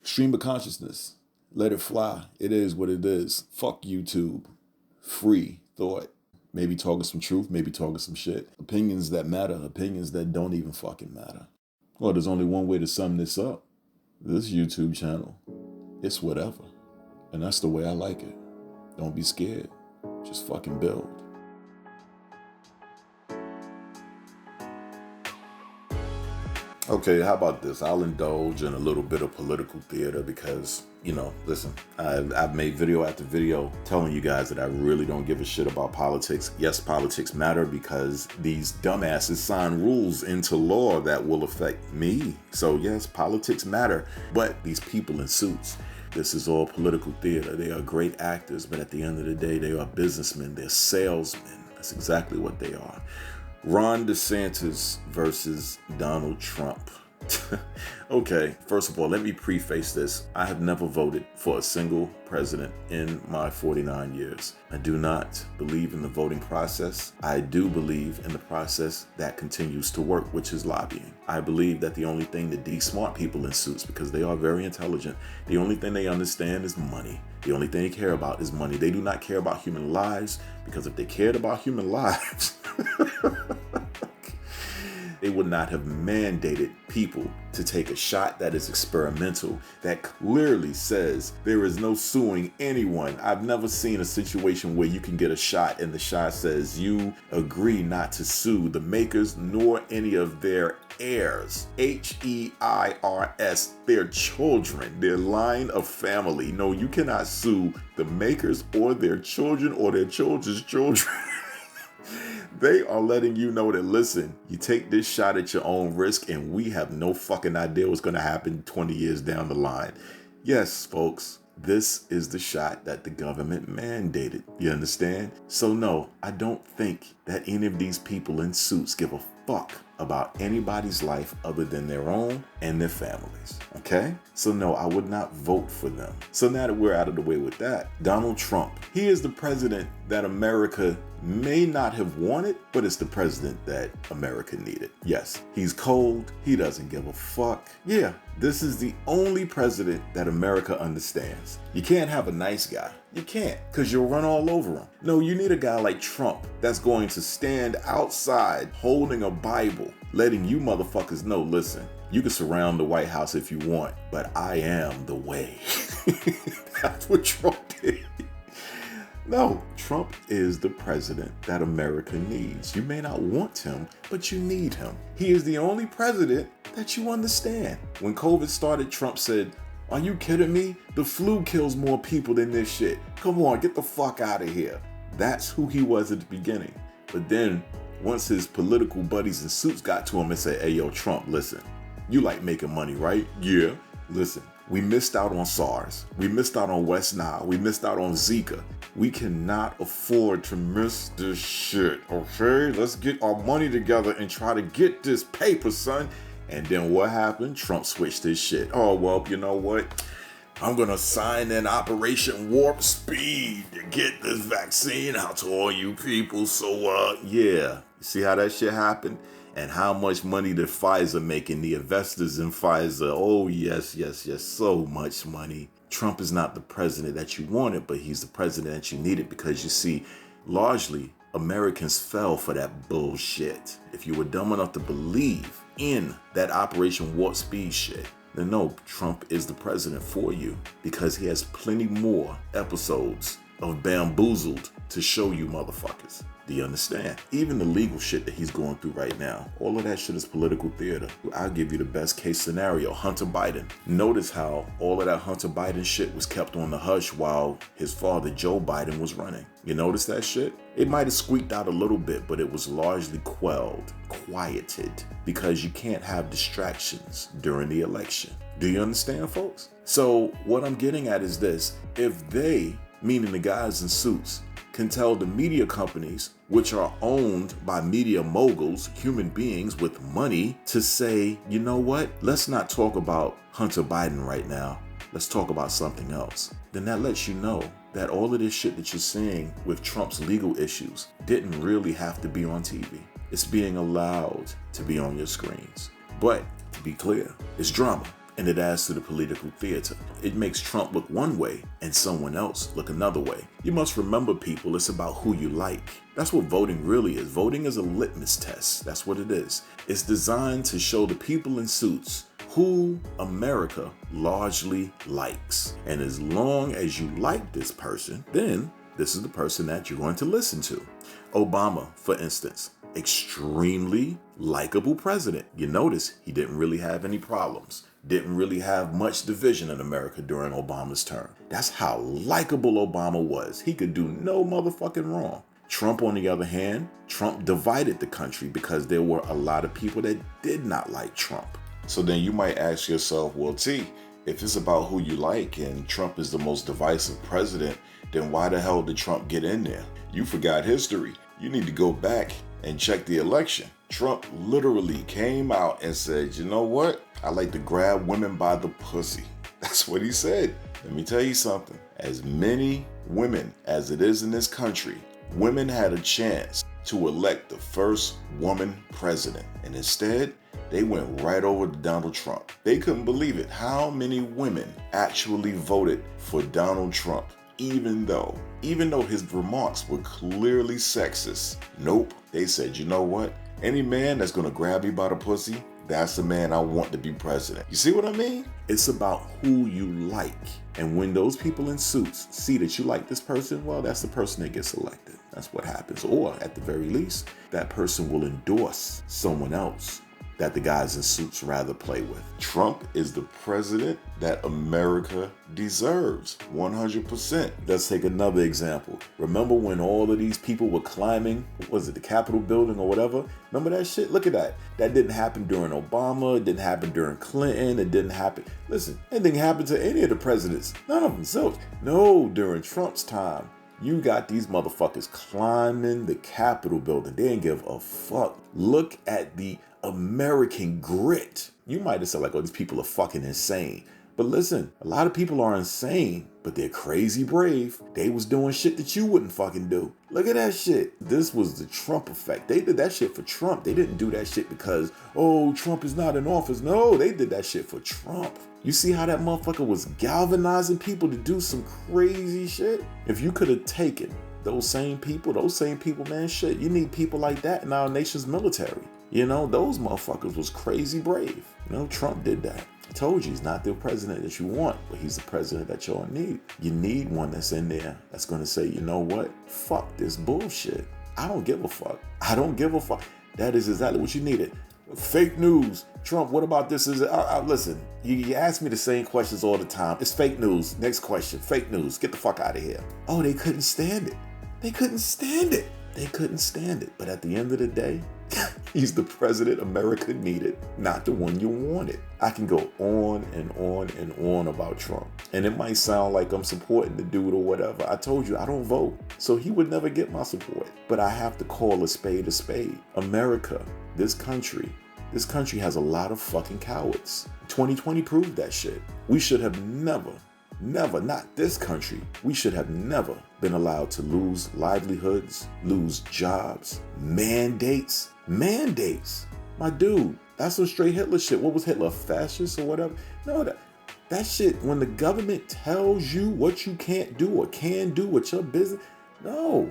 Stream of consciousness. Let it fly. It is what it is. Fuck YouTube. Free thought. Maybe talking some truth, maybe talking some shit. Opinions that matter, opinions that don't even fucking matter. Well, there's only one way to sum this up. This YouTube channel, it's whatever. And that's the way I like it. Don't be scared. Just fucking build. Okay, how about this? I'll indulge in a little bit of political theater because, listen, I've made video after video telling you guys that I really don't give a shit about politics. Yes, politics matter because these dumbasses sign rules into law that will affect me. So yes, politics matter, but these people in suits, this is all political theater. They are great actors, but at the end of the day, they are businessmen. They're salesmen. That's exactly what they are. Ron DeSantis versus Donald Trump. Okay, first of all, let me preface this. I have never voted for a single president in my 49 years. I do not believe in the voting process. I do believe in the process that continues to work, which is lobbying. I believe that the only thing that these smart people in suits, because they are very intelligent, the only thing they understand is money. The only thing they care about is money. They do not care about human lives, because if they cared about human lives, they would not have mandated people to take a shot that is experimental, that clearly says there is no suing anyone. I've never seen a situation where you can get a shot and the shot says you agree not to sue the makers nor any of their heirs. Heirs, their children, their line of family. No, you cannot sue the makers or their children or their children's children. They are letting you know that, listen, you take this shot at your own risk and we have no fucking idea what's going to happen 20 years down the line. Yes, folks, this is the shot that the government mandated. You understand? So no, I don't think that any of these people in suits give a fuck about anybody's life other than their own and their families. Okay? So no, I would not vote for them. So now that we're out of the way with that, Donald Trump, he is the president that America may not have wanted, but it's the president that America needed. Yes, he's cold. He doesn't give a fuck. Yeah, this is the only president that America understands. You can't have a nice guy. You can't, because you'll run all over him. No, you need a guy like Trump that's going to stand outside holding a Bible, letting you motherfuckers know, listen, you can surround the White House if you want, but I am the way. That's what Trump did. No, Trump is the president that America needs. You may not want him, but you need him. He is the only president that you understand. When COVID started, Trump said, "Are you kidding me? The flu kills more people than this shit. Come on, get the fuck out of here." That's who he was at the beginning. But then, once his political buddies in suits got to him and said, "Hey, yo, Trump, listen, you like making money, right? Yeah. Listen, we missed out on SARS. We missed out on West Nile. We missed out on Zika. We cannot afford to miss this shit, okay? Let's get our money together and try to get this paper, son." And then what happened? Trump switched his shit. "Oh, well, you know what? I'm gonna sign an Operation Warp Speed to get this vaccine out to all you people." So, yeah. You see how that shit happened? And how much money did Pfizer making? The investors in Pfizer. Oh, yes, so much money. Trump is not the president that you wanted, but he's the president that you needed because, you see, largely, Americans fell for that bullshit. If you were dumb enough to believe in that Operation Warp Speed shit, then no, Trump is the president for you because he has plenty more episodes of Bamboozled to show you motherfuckers. Do you understand? Even the legal shit that he's going through right now, all of that shit is political theater. I'll give you the best case scenario, Hunter Biden. Notice how all of that Hunter Biden shit was kept on the hush while his father, Joe Biden, was running. You notice that shit? It might have squeaked out a little bit, but it was largely quieted, because you can't have distractions during the election. Do you understand, folks? So what I'm getting at is this. If they, meaning the guys in suits, can tell the media companies, which are owned by media moguls, human beings with money, to say, you know what? Let's not talk about Hunter Biden right now. Let's talk about something else. Then that lets you know that all of this shit that you're seeing with Trump's legal issues didn't really have to be on TV. It's being allowed to be on your screens. But to be clear, it's drama. and it adds to the political theater. It makes Trump look one way and someone else look another way. You must remember, people, it's about who you like. That's what voting really is. Voting is a litmus test. That's what it is. It's designed to show the people in suits who America largely likes. And as long as you like this person, then this is the person that you're going to listen to. Obama, for instance, extremely likable president. You notice he didn't really have any problems. Didn't really have much division in America during Obama's term. That's how likable Obama was. He could do no motherfucking wrong. Trump, on the other hand, Trump divided the country because there were a lot of people that did not like Trump. So then you might ask yourself, well, T, if it's about who you like and Trump is the most divisive president, then why the hell did Trump get in there? You forgot history. You need to go back and check the election. Trump literally came out and said, you know what? I like to grab women by the pussy. That's what he said. Let me tell you something. As many women as it is in this country, women had a chance to elect the first woman president. And instead, they went right over to Donald Trump. They couldn't believe it. How many women actually voted for Donald Trump, even though his remarks were clearly sexist? Nope. They said, you know what? Any man that's gonna grab me by the pussy, that's the man I want to be president. You see what I mean? It's about who you like. And when those people in suits see that you like this person, well, that's the person that gets elected. That's what happens. Or at the very least, that person will endorse someone else that the guys in suits rather play with. Trump is the president that America deserves, 100%. Let's take another example. Remember when all of these people were climbing, was it the Capitol building or whatever? Remember that shit? Look at that. That didn't happen during Obama. It didn't happen during Clinton. It didn't happen. Listen, it didn't happen to any of the presidents. None of them. So, no, during Trump's time, you got these motherfuckers climbing the Capitol building. They didn't give a fuck. Look at the American grit. You might have said like, oh, these people are fucking insane. But listen, a lot of people are insane, but they're crazy brave. They was doing shit that you wouldn't fucking do. Look at that shit. This was the Trump effect. They did that shit for Trump. They didn't do that shit because, oh, Trump is not in office. No, they did that shit for Trump. You see how that motherfucker was galvanizing people to do some crazy shit? If you could have taken those same people, man, shit, you need people like that in our nation's military. You know, those motherfuckers was crazy brave. You know, Trump did that. I told you, he's not the president that you want, but he's the president that y'all need. You need one that's in there that's going to say, you know what? Fuck this bullshit. I don't give a fuck. I don't give a fuck. That is exactly what you needed. Fake news. Trump, what about this? Listen, you ask me the same questions all the time. It's fake news. Next question. Fake news. Get the fuck out of here. Oh, they couldn't stand it. They couldn't stand it. They couldn't stand it. But at the end of the day, he's the president America needed, not the one you wanted. I can go on and on and on about Trump. And it might sound like I'm supporting the dude or whatever. I told you I don't vote. So he would never get my support. But I have to call a spade a spade. America, this country has a lot of fucking cowards. 2020 proved that shit. We should have never, not this country, we should have never been allowed to lose livelihoods, lose jobs, mandates. My dude, that's some straight Hitler shit. What was Hitler, a fascist or whatever? No, that shit, when the government tells you what you can't do or can do with your business, no,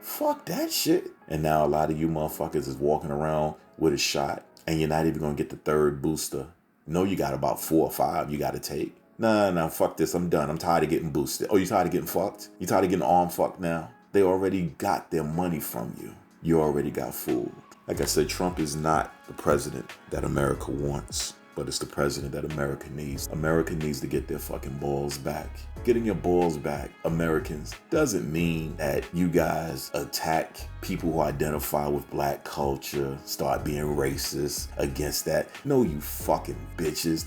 fuck that shit. And now a lot of you motherfuckers is walking around with a shot and you're not even gonna get the third booster. No, you got about 4 or 5 you gotta take. Nah, fuck this, I'm done. I'm tired of getting boosted. Oh, you tired of getting fucked? You tired of getting arm fucked now? They already got their money from you. You already got fooled. Like I said, Trump is not the president that America wants, but it's the president that America needs. America needs to get their fucking balls back. Getting your balls back, Americans, doesn't mean that you guys attack people who identify with black culture, start being racist against that. No, you fucking bitches.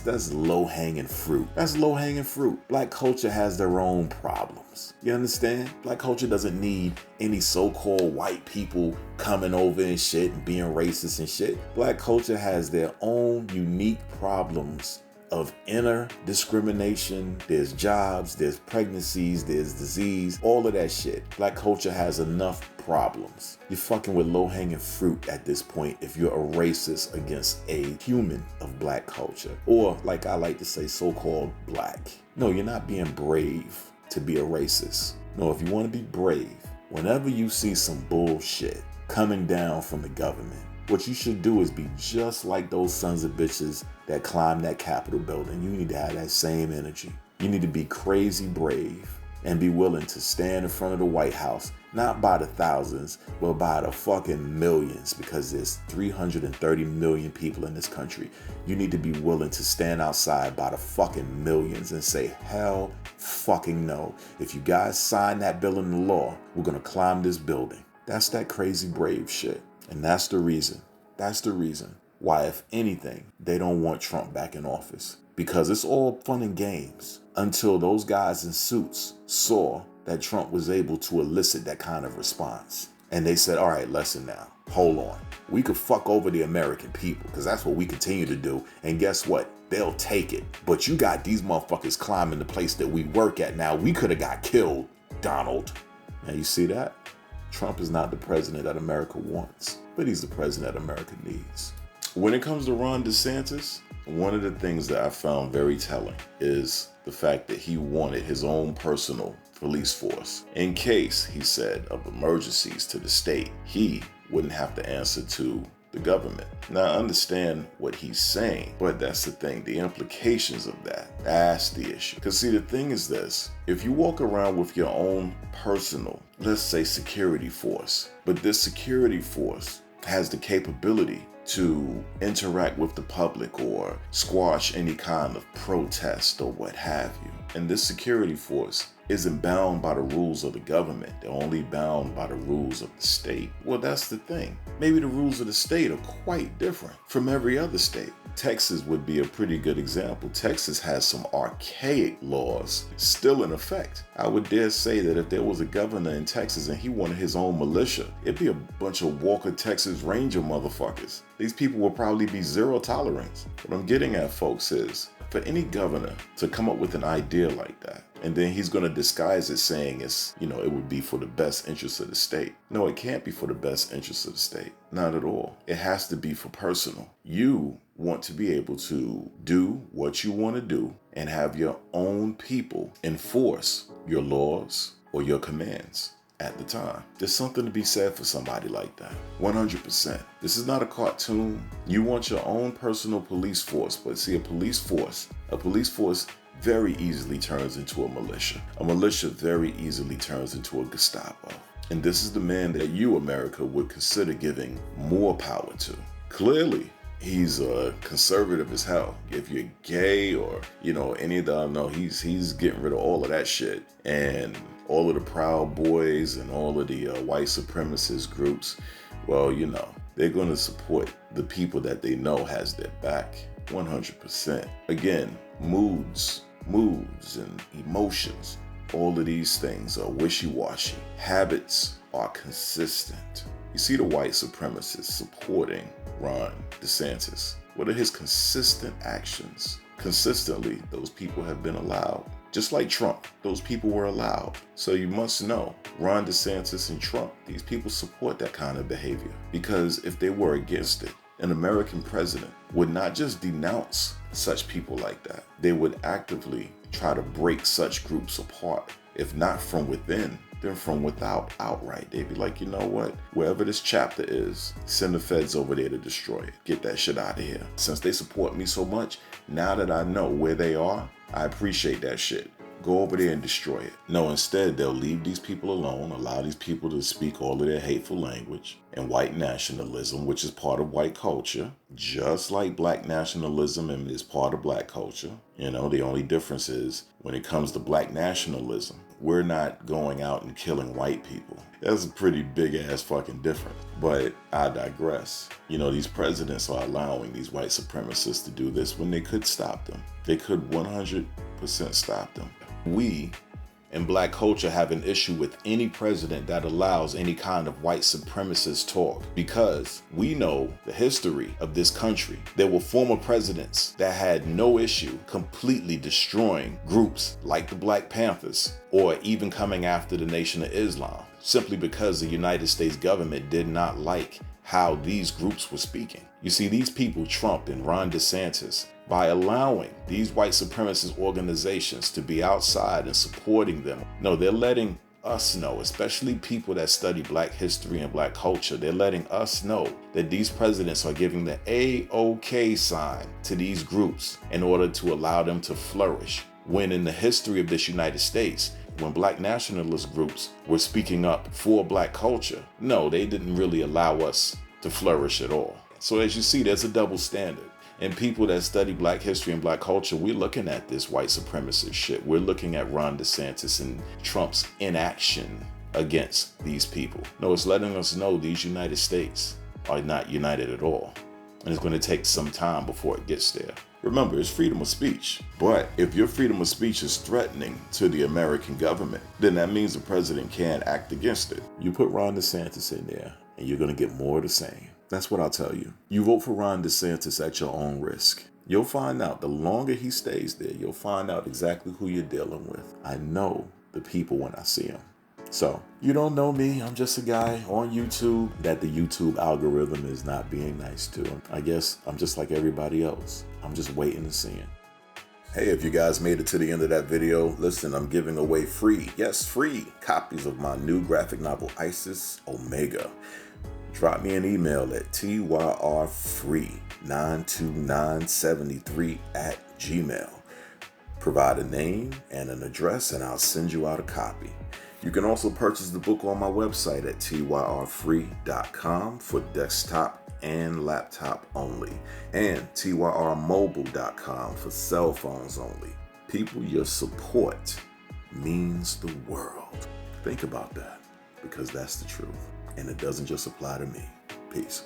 That's low-hanging fruit. That's low-hanging fruit. Black culture has their own problems. You understand? Black culture doesn't need any so-called white people coming over and shit and being racist and shit. Black culture has their own unique problems of inner discrimination. There's jobs, there's pregnancies, there's disease, all of that shit. Black culture has enough problems. You're fucking with low-hanging fruit at this point if you're a racist against a human of black culture. Or, like I like to say, so-called black. No, you're not being brave to be a racist. No, if you want to be brave, whenever you see some bullshit coming down from the government, what you should do is be just like those sons of bitches that climbed that Capitol building. You need to have that same energy. You need to be crazy brave and be willing to stand in front of the White House, not by the thousands, but by the fucking millions, because there's 330 million people in this country. You need to be willing to stand outside by the fucking millions and say, hell fucking no. If you guys sign that bill into law, we're gonna climb this building. That's that crazy brave shit. And that's the reason why, if anything, they don't want Trump back in office. Because it's all fun and games until those guys in suits saw that Trump was able to elicit that kind of response. And they said, all right, listen now, hold on. We could fuck over the American people because that's what we continue to do. And guess what? They'll take it. But you got these motherfuckers climbing the place that we work at now. We could have got killed, Donald. Now you see that? Trump is not the president that America wants, but he's the president that America needs. When it comes to Ron DeSantis, one of the things that I found very telling is the fact that he wanted his own personal police force. In case, he said, of emergencies to the state, he wouldn't have to answer to the government. Now, I understand what he's saying, but that's the thing, the implications of that. That's the issue. Because see, the thing is this, if you walk around with your own personal, let's say, security force, but this security force has the capability to interact with the public or squash any kind of protest or what have you. And this security force isn't bound by the rules of the government. They're only bound by the rules of the state. Well, that's the thing. Maybe the rules of the state are quite different from every other state. Texas would be a pretty good example. Texas has some archaic laws still in effect. I would dare say that if there was a governor in Texas and he wanted his own militia, it'd be a bunch of Walker Texas Ranger motherfuckers. These people would probably be zero tolerance. What I'm getting at, folks, is for any governor to come up with an idea like that, and then he's going to disguise it saying it's, it would be for the best interest of the state. No, it can't be for the best interest of the state. Not at all. It has to be for personal. You want to be able to do what you want to do and have your own people enforce your laws or your commands at the time. There's something to be said for somebody like that. 100%. This is not a cartoon. You want your own personal police force, but see, a police force very easily turns into a militia. A militia very easily turns into a Gestapo. And this is the man that you, America, would consider giving more power to. Clearly, he's conservative as hell. If you're gay or, any of the, no, he's getting rid of all of that shit. And all of the Proud Boys and all of the white supremacist groups, well, they're going to support the people that they know has their back. 100%. Again, moods and emotions, all of these things are wishy-washy. Habits are consistent. You see the white supremacists supporting Ron DeSantis. What are his consistent actions? Consistently, those people have been allowed. Just like Trump, those people were allowed. So you must know, Ron DeSantis and Trump, these people support that kind of behavior. Because if they were against it, an American president would not just denounce such people like that. They would actively try to break such groups apart. If not from within, then from without outright. They'd be like, you know what? Wherever this chapter is, send the feds over there to destroy it. Get that shit out of here. Since they support me so much, now that I know where they are, I appreciate that shit. Go over there and destroy it. No, instead, they'll leave these people alone, allow these people to speak all of their hateful language and white nationalism, which is part of white culture, just like black nationalism and is part of black culture. The only difference is when it comes to black nationalism, we're not going out and killing white people. That's a pretty big ass fucking difference. But I digress. These presidents are allowing these white supremacists to do this when they could stop them. They could 100% stop them. We, in black culture have an issue with any president that allows any kind of white supremacist talk, because we know the history of this country. There were former presidents that had no issue completely destroying groups like the Black Panthers, or even coming after the Nation of Islam, simply because the United States government did not like how these groups were speaking. You see, these people, Trump and Ron Desantis, by allowing these white supremacist organizations to be outside and supporting them, no, they're letting us know, especially people that study black history and black culture, they're letting us know that these presidents are giving the A-OK sign to these groups in order to allow them to flourish. When in the history of this United States, when black nationalist groups were speaking up for black culture, no, they didn't really allow us to flourish at all. So as you see, there's a double standard. And people that study black history and black culture, we're looking at this white supremacist shit. We're looking at Ron DeSantis and Trump's inaction against these people. No, it's letting us know these United States are not united at all. And it's going to take some time before it gets there. Remember, it's freedom of speech. But if your freedom of speech is threatening to the American government, then that means the president can act against it. You put Ron DeSantis in there, and you're going to get more of the same. That's what I'll tell you. You vote for Ron DeSantis at your own risk. You'll find out the longer he stays there, you'll find out exactly who you're dealing with. I know the people when I see them. So, you don't know me. I'm just a guy on YouTube that the YouTube algorithm is not being nice to. I guess I'm just like everybody else. I'm just waiting and seeing. Hey, if you guys made it to the end of that video, listen, I'm giving away free copies of my new graphic novel, Isis Omega. Drop me an email at tyrfree92973@gmail. Provide a name and an address and I'll send you out a copy. You can also purchase the book on my website at tyrfree.com for desktop and laptop only, and tyrmobile.com for cell phones only. People, your support means the world. Think about that, because that's the truth. And it doesn't just apply to me. Peace.